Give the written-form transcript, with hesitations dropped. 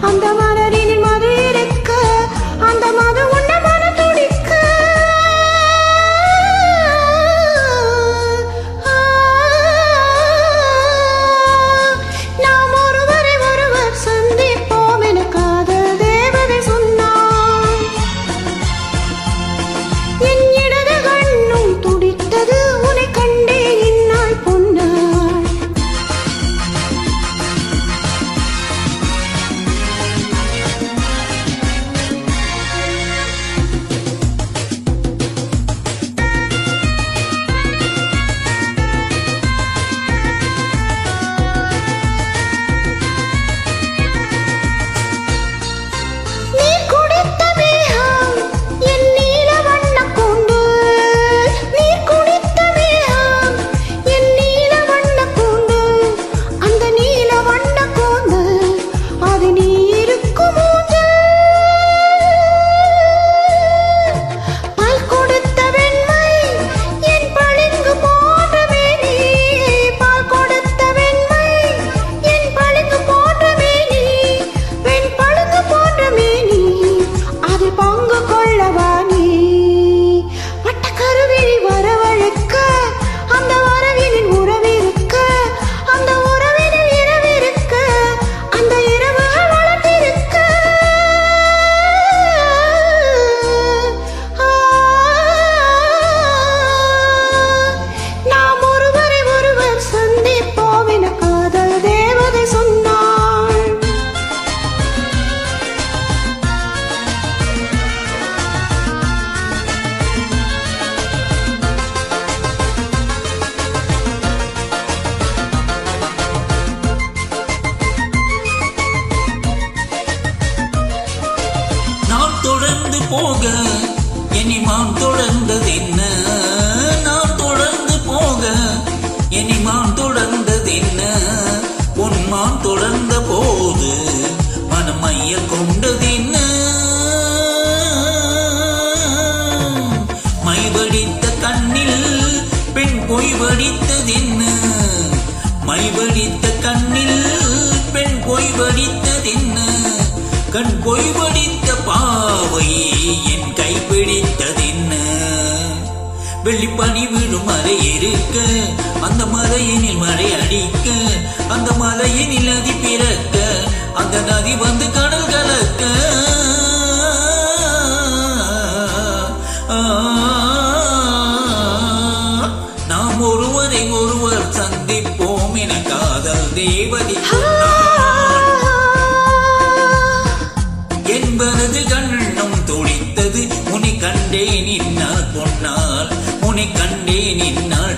அந்த மலரின் மது இருக்க அந்த மது உன்ன மன துடிக்க நாம் ஒருவரை ஒருவர் சந்திப்போம் என காதல் தேவதை சொன்னான். என் இடது கண்ணும் துடித்தது உன்னை கண்டேன் இந்நாள் பொன்னாள். தொடர்ந்து போக இனிமான் தொடர்ந்ததென்ன நான் தொடர்ந்து போக இனிமான் தொடர்ந்ததென்ன பொன்மான் தொடர்ந்த போது மனமைய கொண்டதென்ன மை வடித்த கண்ணில் பெண் பொய் வடித்ததென்ன மை வடித்த கண்ணில் பெண் பொய் வடித்ததென்ன கண் பொய் வடித்த பாவை என் கைப்பிடித்ததென்ன வெள்ளிப்பனி விழும் மலை இருக்க அந்த மலையினில் மழை அடிக்க அந்த மலையினில் நதி பிறக்க அந்த நதி வந்து கடல் கலக்க நாம் ஒருவரை ஒருவர் சந்திப்போம் என காதல் தேவதை என்பது கண்ணம் துடித்தது உன்னை கண்டேன் இந்நாள் பொன்னால் உன்னை கண்டேன் இந்நாள்